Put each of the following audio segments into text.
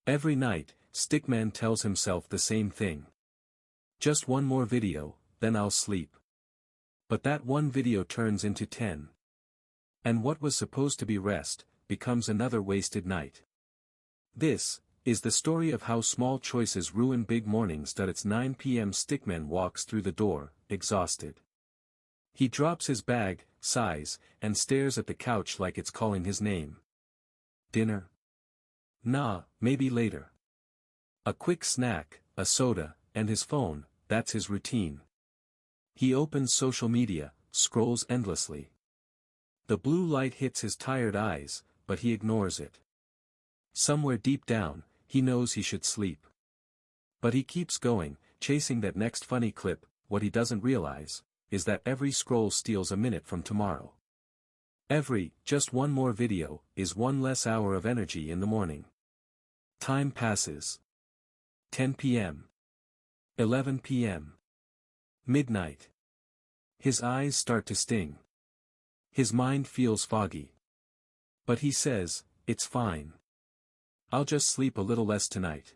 Every night, Stickman tells himself the same thing. Just one more video, then I'll sleep. But that one video turns into 10. And what was supposed to be rest, becomes another wasted night. This is the story of how small choices ruin big mornings. It's 9 p.m. Stickman walks through the door, exhausted. He drops his bag, sighs, and stares at the couch like it's calling his name. Dinner? Nah, maybe later. A quick snack, a soda, and his phone, that's his routine. He opens social media, scrolls endlessly. The blue light hits his tired eyes, but he ignores it. Somewhere deep down, he knows he should sleep. But he keeps going, chasing that next funny clip. What he doesn't realize is that every scroll steals a minute from tomorrow. Every, just one more video, is one less hour of energy in the morning. Time passes. 10 p.m. 11 p.m. Midnight. His eyes start to sting. His mind feels foggy. But he says, it's fine. I'll just sleep a little less tonight.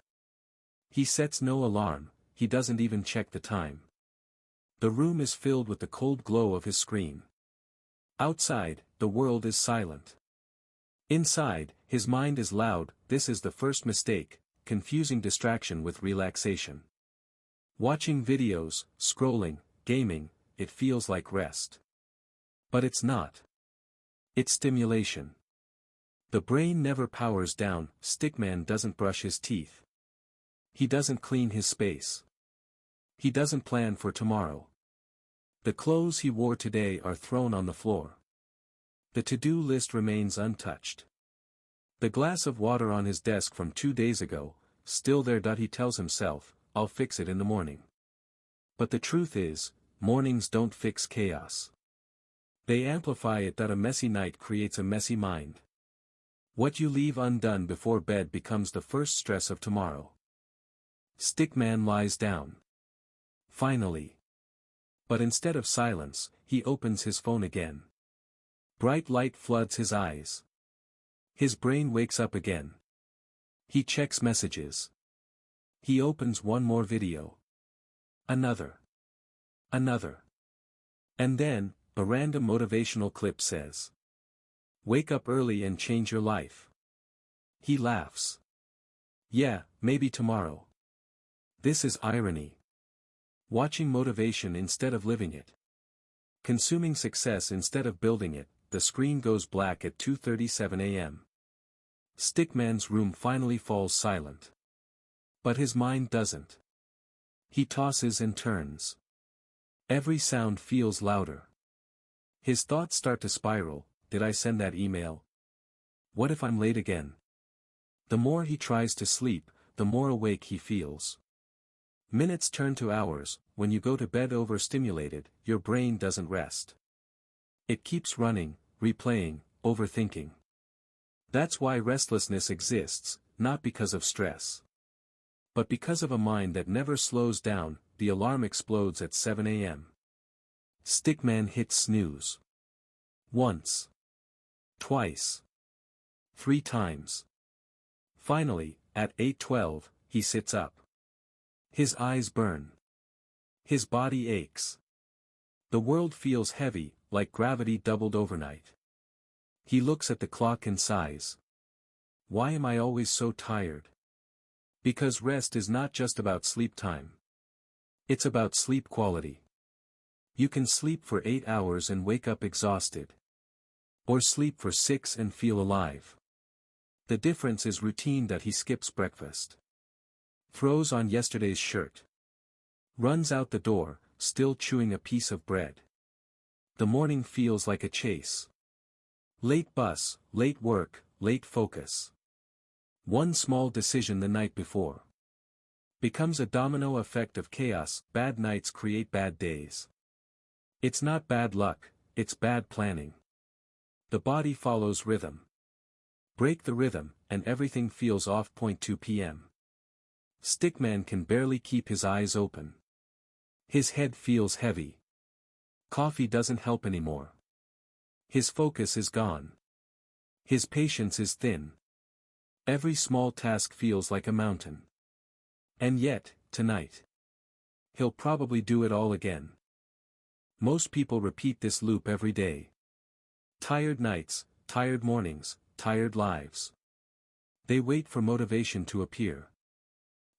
He sets no alarm, he doesn't even check the time. The room is filled with the cold glow of his screen. Outside, the world is silent. Inside, his mind is loud. This is the first mistake, confusing distraction with relaxation. Watching videos, scrolling, gaming, it feels like rest. But it's not. It's stimulation. The brain never powers down. Stickman doesn't brush his teeth. He doesn't clean his space. He doesn't plan for tomorrow. The clothes he wore today are thrown on the floor. The to-do list remains untouched. The glass of water on his desk from 2 days ago, still there. He tells himself, I'll fix it in the morning. But the truth is, mornings don't fix chaos. They amplify it. A messy night creates a messy mind. What you leave undone before bed becomes the first stress of tomorrow. Stickman lies down. Finally. But instead of silence, he opens his phone again. Bright light floods his eyes. His brain wakes up again. He checks messages. He opens one more video. Another. Another. And then, a random motivational clip says, "Wake up early and change your life." He laughs. Yeah, maybe tomorrow. This is irony. Watching motivation instead of living it. Consuming success instead of building it. The screen goes black at 2:37 a.m. Stickman's room finally falls silent. But his mind doesn't. He tosses and turns. Every sound feels louder. His thoughts start to spiral. Did I send that email? What if I'm late again? The more he tries to sleep, the more awake he feels. Minutes turn to hours. When you go to bed overstimulated, your brain doesn't rest. It keeps running, replaying, overthinking. That's why restlessness exists, not because of stress. But because of a mind that never slows down. The alarm explodes at 7 a.m. Stickman hits snooze. Once. Twice. 3 times. Finally, at 8:12, he sits up. His eyes burn. His body aches. The world feels heavy, like gravity doubled overnight. He looks at the clock and sighs. Why am I always so tired? Because rest is not just about sleep time. It's about sleep quality. You can sleep for 8 hours and wake up exhausted. Or sleep for 6 and feel alive. The difference is routine. He skips breakfast. Throws on yesterday's shirt. Runs out the door, still chewing a piece of bread. The morning feels like a chase. Late bus, late work, late focus. One small decision the night before becomes a domino effect of chaos. Bad nights create bad days. It's not bad luck, it's bad planning. The body follows rhythm. Break the rhythm, and everything feels off. 2 p.m. Stickman can barely keep his eyes open. His head feels heavy. Coffee doesn't help anymore. His focus is gone. His patience is thin. Every small task feels like a mountain. And yet, tonight, he'll probably do it all again. Most people repeat this loop every day. Tired nights, tired mornings, tired lives. They wait for motivation to appear.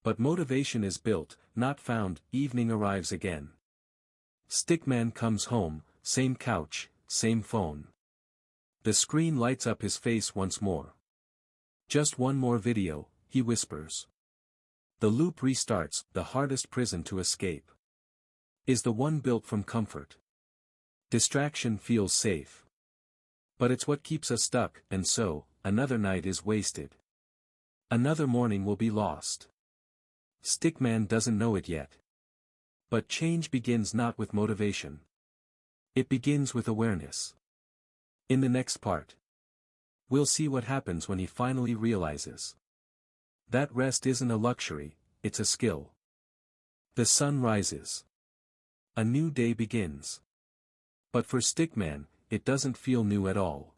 But motivation is built, not found. Evening arrives again. Stickman comes home, same couch, same phone. The screen lights up his face once more. Just one more video, he whispers. The loop restarts, the hardest prison to escape. Is the one built from comfort. Distraction feels safe. But it's what keeps us stuck, and so, another night is wasted. Another morning will be lost. Stickman doesn't know it yet. But change begins not with motivation. It begins with awareness. In the next part, we'll see what happens when he finally realizes that rest isn't a luxury, it's a skill. The sun rises. A new day begins. But for Stickman, it doesn't feel new at all.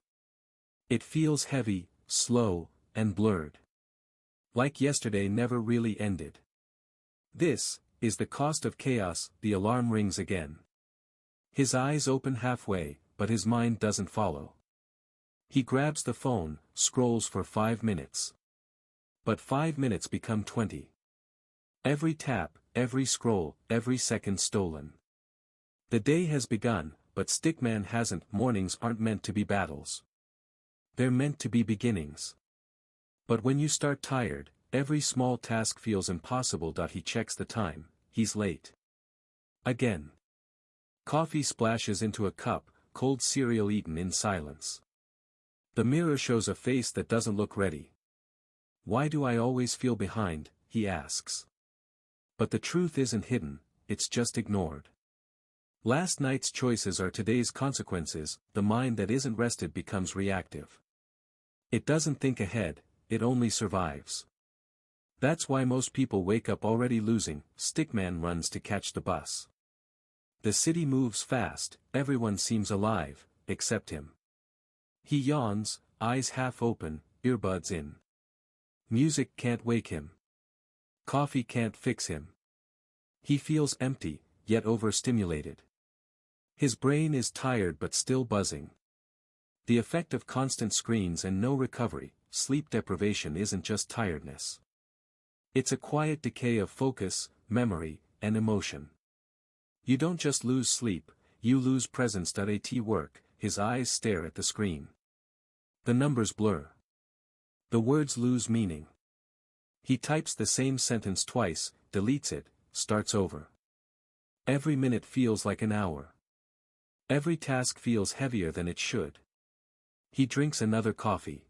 It feels heavy, slow, and blurred. Like yesterday never really ended. This is the cost of chaos. The alarm rings again. His eyes open halfway, but his mind doesn't follow. He grabs the phone, scrolls for 5 minutes. But 5 minutes become 20. Every tap, every scroll, every second stolen. The day has begun, but Stickman hasn't. Mornings aren't meant to be battles. They're meant to be beginnings. But when you start tired, every small task feels impossible. He checks the time, he's late. Again. Coffee splashes into a cup, cold cereal eaten in silence. The mirror shows a face that doesn't look ready. Why do I always feel behind, he asks. But the truth isn't hidden, it's just ignored. Last night's choices are today's consequences. The mind that isn't rested becomes reactive. It doesn't think ahead, it only survives. That's why most people wake up already losing. Stickman runs to catch the bus. The city moves fast, everyone seems alive, except him. He yawns, eyes half open, earbuds in. Music can't wake him. Coffee can't fix him. He feels empty, yet overstimulated. His brain is tired but still buzzing. The effect of constant screens and no recovery. Sleep deprivation isn't just tiredness. It's a quiet decay of focus, memory, and emotion. You don't just lose sleep, you lose presence. At work, his eyes stare at the screen. The numbers blur. The words lose meaning. He types the same sentence twice, deletes it, starts over. Every minute feels like an hour. Every task feels heavier than it should. He drinks another coffee.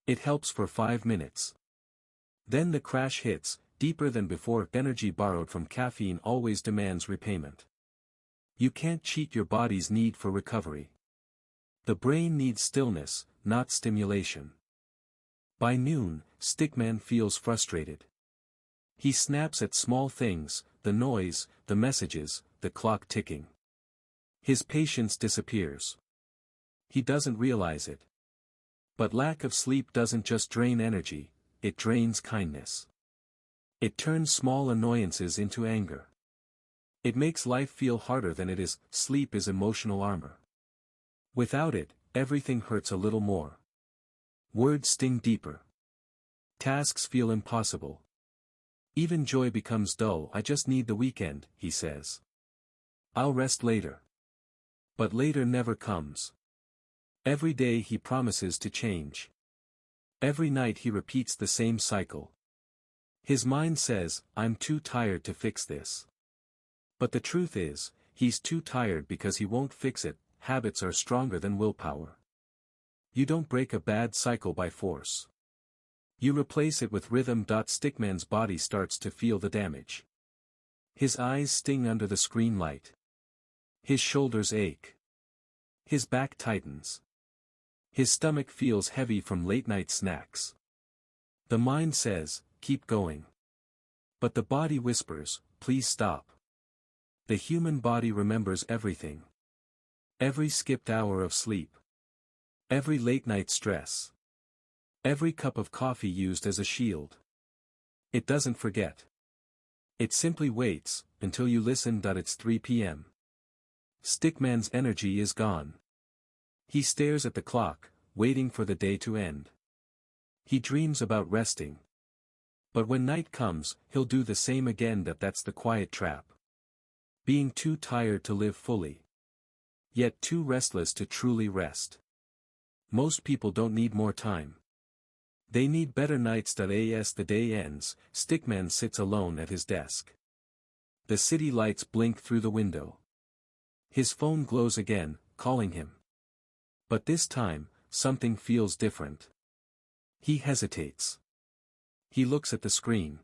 It helps for 5 minutes. Then the crash hits, deeper than before. Energy borrowed from caffeine always demands repayment. You can't cheat your body's need for recovery. The brain needs stillness, not stimulation. By noon, Stickman feels frustrated. He snaps at small things, the noise, the messages, the clock ticking. His patience disappears. He doesn't realize it. But lack of sleep doesn't just drain energy, it drains kindness. It turns small annoyances into anger. It makes life feel harder than it is. Sleep is emotional armor. Without it, everything hurts a little more. Words sting deeper. Tasks feel impossible. Even joy becomes dull. I just need the weekend, he says. I'll rest later. But later never comes. Every day he promises to change. Every night he repeats the same cycle. His mind says, I'm too tired to fix this. But the truth is, he's too tired because he won't fix it. Habits are stronger than willpower. You don't break a bad cycle by force. You replace it with rhythm. Stickman's body starts to feel the damage. His eyes sting under the screen light. His shoulders ache. His back tightens. His stomach feels heavy from late-night snacks. The mind says, keep going. But the body whispers, please stop. The human body remembers everything. Every skipped hour of sleep. Every late-night stress. Every cup of coffee used as a shield. It doesn't forget. It simply waits, until you listen. It's 3 p.m. Stickman's energy is gone. He stares at the clock, waiting for the day to end. He dreams about resting. But when night comes, he'll do the same again. That's the quiet trap. Being too tired to live fully. Yet too restless to truly rest. Most people don't need more time. They need better nights. As the day ends, Stickman sits alone at his desk. The city lights blink through the window. His phone glows again, calling him. But this time, something feels different. He hesitates. He looks at the screen.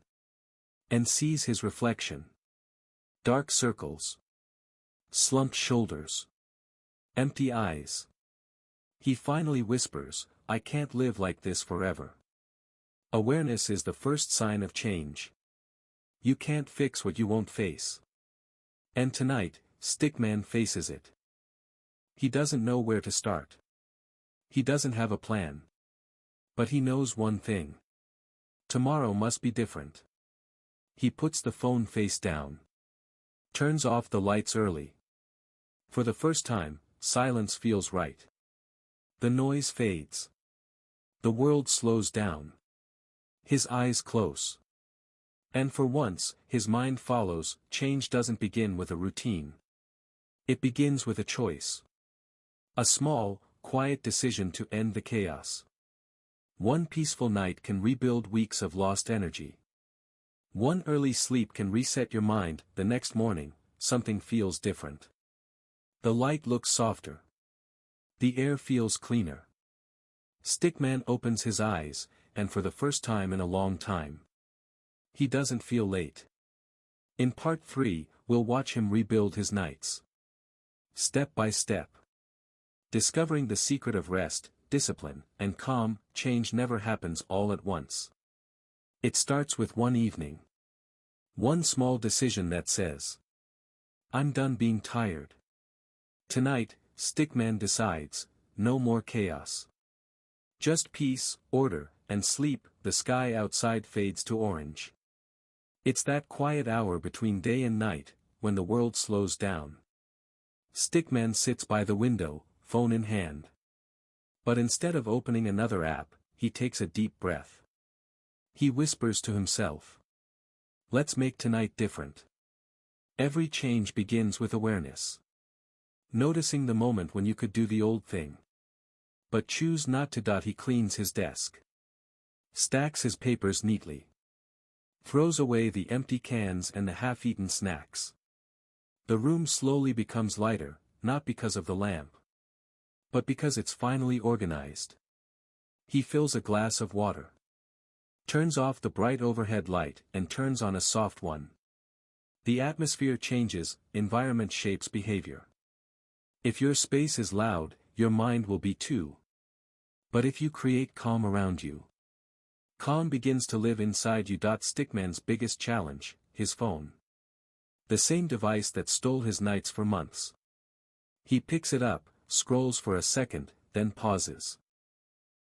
And sees his reflection. Dark circles. Slumped shoulders. Empty eyes. He finally whispers, "I can't live like this forever." Awareness is the first sign of change. You can't fix what you won't face. And tonight, Stickman faces it. He doesn't know where to start. He doesn't have a plan. But he knows one thing. Tomorrow must be different. He puts the phone face down. Turns off the lights early. For the first time, silence feels right. The noise fades. The world slows down. His eyes close. And for once, his mind follows. Change doesn't begin with a routine. It begins with a choice. A small, quiet decision to end the chaos. One peaceful night can rebuild weeks of lost energy. One early sleep can reset your mind. The next morning, something feels different. The light looks softer. The air feels cleaner. Stickman opens his eyes, and for the first time in a long time, he doesn't feel late. In part 3, we'll watch him rebuild his nights. Step by step. Discovering the secret of rest, discipline, and calm. Change never happens all at once. It starts with one evening. One small decision that says, "I'm done being tired." Tonight, Stickman decides, no more chaos. Just peace, order, and sleep. The sky outside fades to orange. It's that quiet hour between day and night, when the world slows down. Stickman sits by the window, phone in hand. But instead of opening another app, he takes a deep breath. He whispers to himself, "Let's make tonight different." Every change begins with awareness. Noticing the moment when you could do the old thing. But choose not to. He cleans his desk. Stacks his papers neatly. Throws away the empty cans and the half-eaten snacks. The room slowly becomes lighter, not because of the lamp. But because it's finally organized. He fills a glass of water. Turns off the bright overhead light and turns on a soft one. The atmosphere changes, environment shapes behavior. If your space is loud, your mind will be too. But if you create calm around you, calm begins to live inside you. Stickman's biggest challenge, his phone. The same device that stole his nights for months. He picks it up, scrolls for a second, then pauses.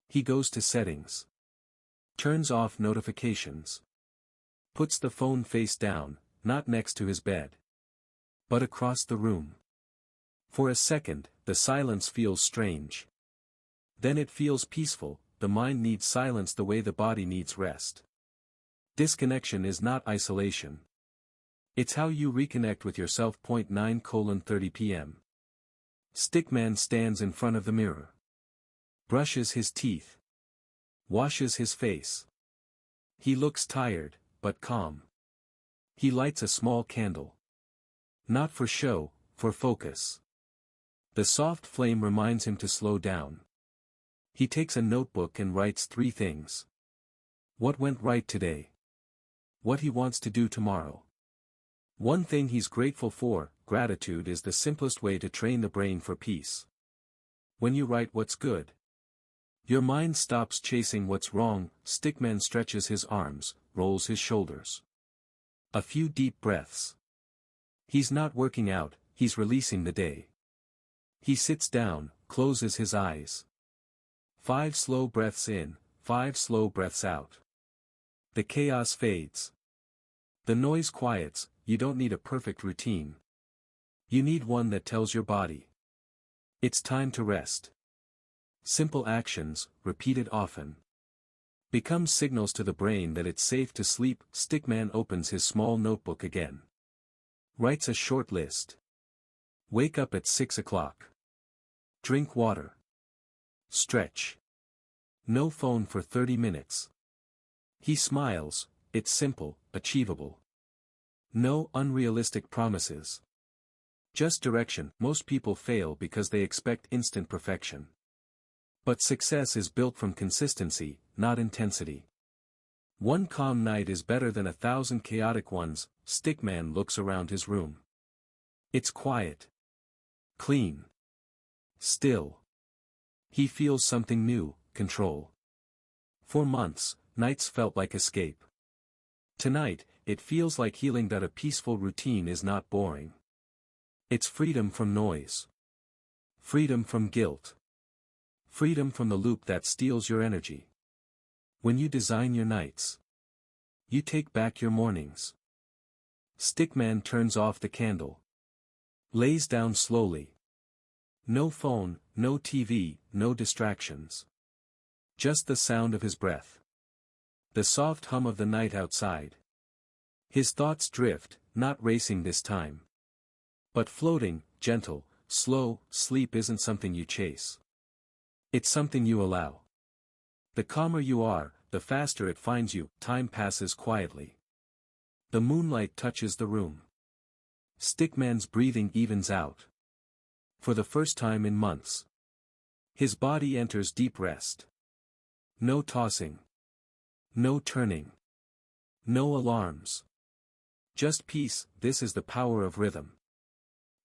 He goes to settings. Turns off notifications. Puts the phone face down, not next to his bed, but across the room. For a second, the silence feels strange. Then it feels peaceful. The mind needs silence the way the body needs rest. Disconnection is not isolation. It's how you reconnect with yourself. 9:30 p.m. Stickman stands in front of the mirror. Brushes his teeth. Washes his face. He looks tired, but calm. He lights a small candle. Not for show, for focus. The soft flame reminds him to slow down. He takes a notebook and writes 3 things. What went right today? What he wants to do tomorrow. One thing he's grateful for. Gratitude is the simplest way to train the brain for peace. When you write what's good, your mind stops chasing what's wrong. Stickman stretches his arms, rolls his shoulders. A few deep breaths. He's not working out, he's releasing the day. He sits down, closes his eyes. 5 slow breaths in, 5 slow breaths out. The chaos fades. The noise quiets. You don't need a perfect routine. You need one that tells your body, it's time to rest. Simple actions, repeated often, become signals to the brain that it's safe to sleep. Stickman opens his small notebook again. Writes a short list. Wake up at 6 o'clock. Drink water. Stretch. No phone for 30 minutes. He smiles. It's simple, achievable. No unrealistic promises. Just direction. Most people fail because they expect instant perfection. But success is built from consistency, not intensity. One calm night is better than 1,000 chaotic ones. Stickman looks around his room. It's quiet. Clean. Still. He feels something new, control. For months, nights felt like escape. Tonight, it feels like healing. That a peaceful routine is not boring. It's freedom from noise. Freedom from guilt. Freedom from the loop that steals your energy. When you design your nights, you take back your mornings. Stickman turns off the candle. Lays down slowly. No phone, no TV, no distractions. Just the sound of his breath. The soft hum of the night outside. His thoughts drift, not racing this time, but floating, gentle, slow. Sleep isn't something you chase. It's something you allow. The calmer you are, the faster it finds you. Time passes quietly. The moonlight touches the room. Stickman's breathing evens out. For the first time in months, his body enters deep rest. No tossing. No turning. No alarms. Just peace. This is the power of rhythm.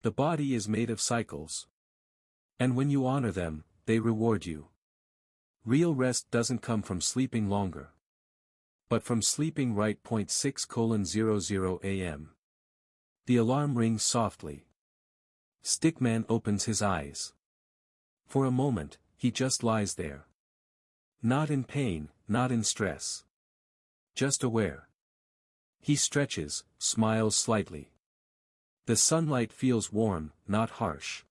The body is made of cycles. And when you honor them, they reward you. Real rest doesn't come from sleeping longer, but from sleeping right. 6:00 a.m. The alarm rings softly. Stickman opens his eyes. For a moment, he just lies there. Not in pain, not in stress. Just aware. He stretches, smiles slightly. The sunlight feels warm, not harsh.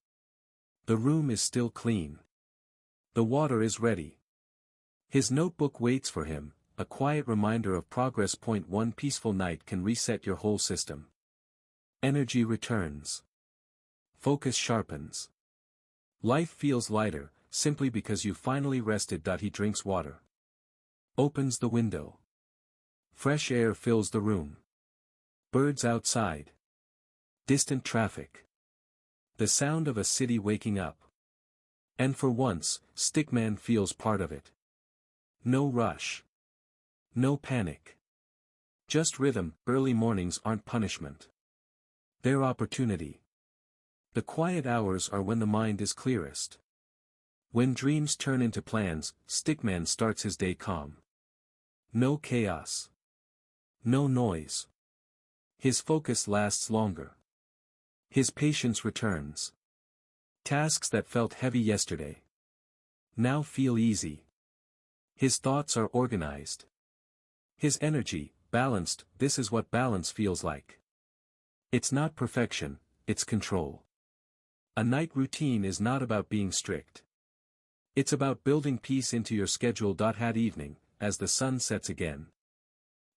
The room is still clean. The water is ready. His notebook waits for him, a quiet reminder of progress. One peaceful night can reset your whole system. Energy returns. Focus sharpens. Life feels lighter, simply because you finally rested. He drinks water. Opens the window. Fresh air fills the room. Birds outside. Distant traffic. The sound of a city waking up. And for once, Stickman feels part of it. No rush. No panic. Just rhythm. Early mornings aren't punishment. They're opportunity. The quiet hours are when the mind is clearest. When dreams turn into plans, Stickman starts his day calm. No chaos. No noise. His focus lasts longer. His patience returns. Tasks that felt heavy yesterday now feel easy. His thoughts are organized. His energy, balanced. This is what balance feels like. It's not perfection, it's control. A night routine is not about being strict. It's about building peace into your schedule. At evening, as the sun sets again,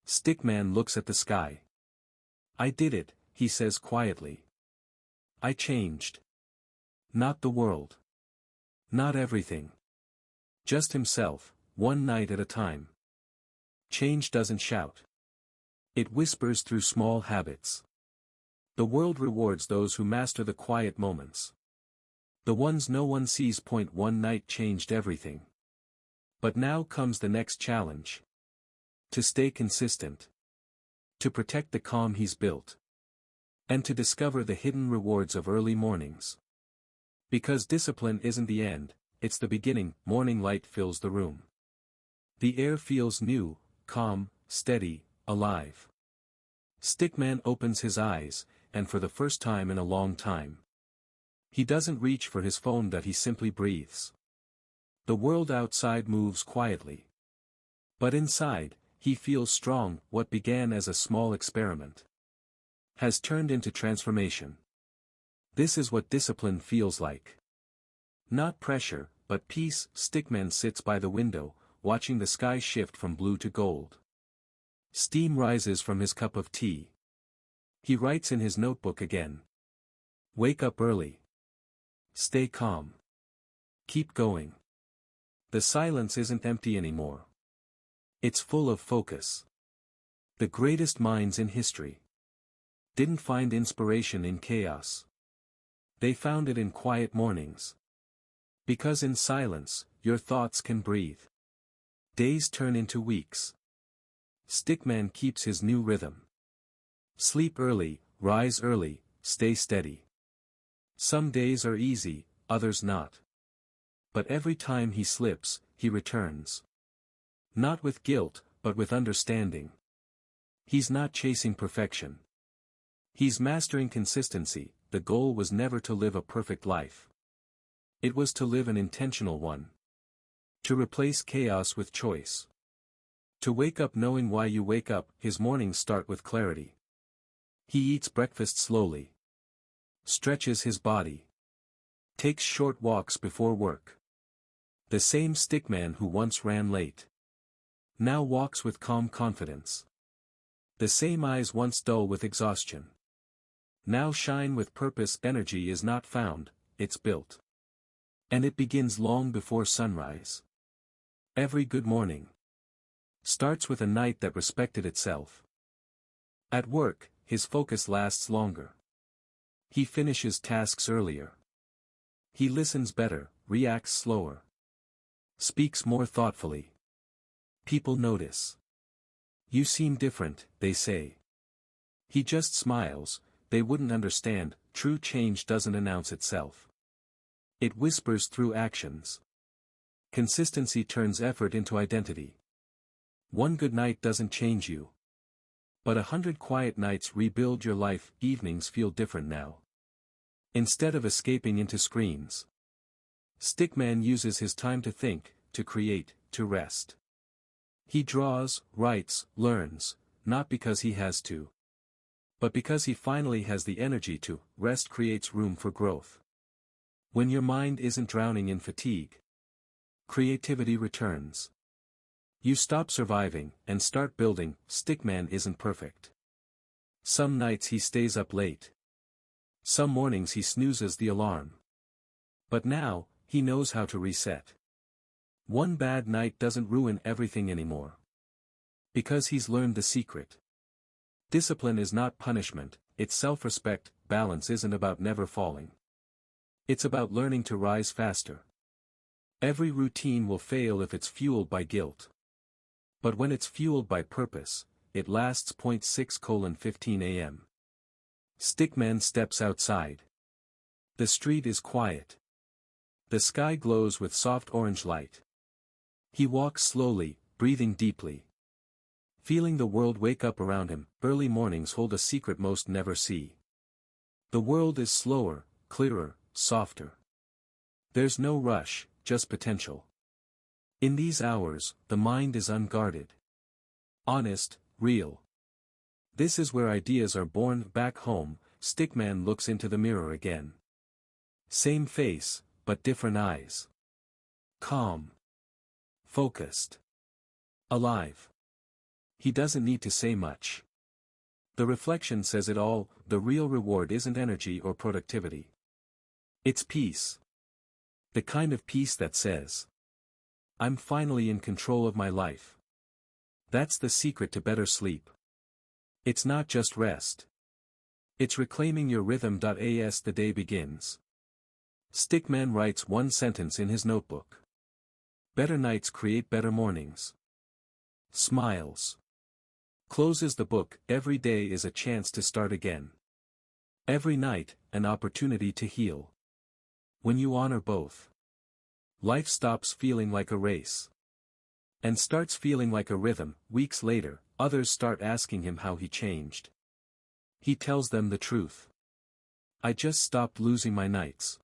Stickman looks at the sky. I did it, he says quietly. I changed. Not the world. Not everything. Just himself, one night at a time. Change doesn't shout. It whispers through small habits. The world rewards those who master the quiet moments. The ones no one sees. One night changed everything. But now comes the next challenge. To stay consistent. To protect the calm he's built. And to discover the hidden rewards of early mornings. Because discipline isn't the end, it's the beginning. Morning light fills the room. The air feels new, calm, steady, alive. Stickman opens his eyes, and for the first time in a long time, he doesn't reach for his phone. He simply breathes. The world outside moves quietly. But inside, he feels strong. What began as a small experiment has turned into transformation. This is what discipline feels like. Not pressure, but peace. Stickman sits by the window, watching the sky shift from blue to gold. Steam rises from his cup of tea. He writes in his notebook again. Wake up early. Stay calm. Keep going. The silence isn't empty anymore. It's full of focus. The greatest minds in history didn't find inspiration in chaos. They found it in quiet mornings. Because in silence, your thoughts can breathe. Days turn into weeks. Stickman keeps his new rhythm. Sleep early, rise early, stay steady. Some days are easy, others not. But every time he slips, he returns. Not with guilt, but with understanding. He's not chasing perfection. He's mastering consistency. The goal was never to live a perfect life. It was to live an intentional one. To replace chaos with choice. To wake up knowing why you wake up. His mornings start with clarity. He eats breakfast slowly. Stretches his body. Takes short walks before work. The same Stickman who once ran late now walks with calm confidence. The same eyes once dull with exhaustion now shine with purpose. Energy is not found, it's built. And it begins long before sunrise. Every good morning starts with a night that respected itself. At work, his focus lasts longer. He finishes tasks earlier. He listens better, reacts slower. Speaks more thoughtfully. People notice. You seem different, they say. He just smiles. They wouldn't understand. True change doesn't announce itself. It whispers through actions. Consistency turns effort into identity. One good night doesn't change you. But 100 quiet nights rebuild your life. Evenings feel different now. Instead of escaping into screens, Stickman uses his time to think, to create, to rest. He draws, writes, learns, not because he has to, but because he finally has the energy to. Rest creates room for growth. When your mind isn't drowning in fatigue, creativity returns. You stop surviving, and start building. Stickman isn't perfect. Some nights he stays up late. Some mornings he snoozes the alarm. But now, he knows how to reset. One bad night doesn't ruin everything anymore. Because he's learned the secret. Discipline is not punishment, it's self-respect. Balance isn't about never falling. It's about learning to rise faster. Every routine will fail if it's fueled by guilt. But when it's fueled by purpose, it lasts. 6:15 a.m. Stickman steps outside. The street is quiet. The sky glows with soft orange light. He walks slowly, breathing deeply. Feeling the world wake up around him. Early mornings hold a secret most never see. The world is slower, clearer, softer. There's no rush, just potential. In these hours, the mind is unguarded. Honest, real. This is where ideas are born. Back home, Stickman looks into the mirror again. Same face, but different eyes. Calm. Focused. Alive. He doesn't need to say much. The reflection says it all. The real reward isn't energy or productivity. It's peace. The kind of peace that says, I'm finally in control of my life. That's the secret to better sleep. It's not just rest. It's reclaiming your rhythm. As the day begins, Stickman writes one sentence in his notebook. Better nights create better mornings. Smiles. Closes the book. Every day is a chance to start again. Every night, an opportunity to heal. When you honor both, life stops feeling like a race. And starts feeling like a rhythm. Weeks later, others start asking him how he changed. He tells them the truth. I just stopped losing my nights.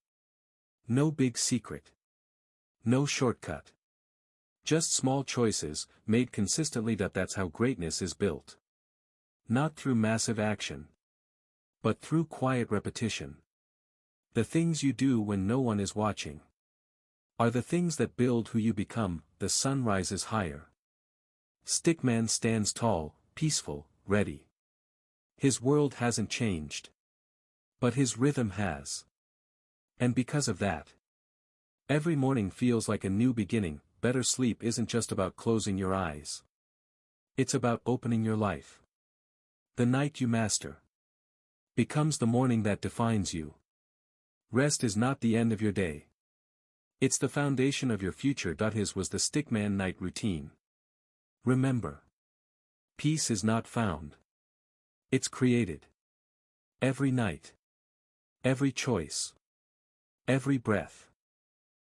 No big secret. No shortcut. Just small choices, made consistently. That's how greatness is built. Not through massive action, but through quiet repetition. The things you do when no one is watching are the things that build who you become. The sun rises higher. Stickman stands tall, peaceful, ready. His world hasn't changed, but his rhythm has. And because of that, every morning feels like a new beginning. Better sleep isn't just about closing your eyes. It's about opening your life. The night you master becomes the morning that defines you. Rest is not the end of your day. It's the foundation of your future. His was the Stickman night routine. Remember, peace is not found. It's created. Every night. Every choice. Every breath.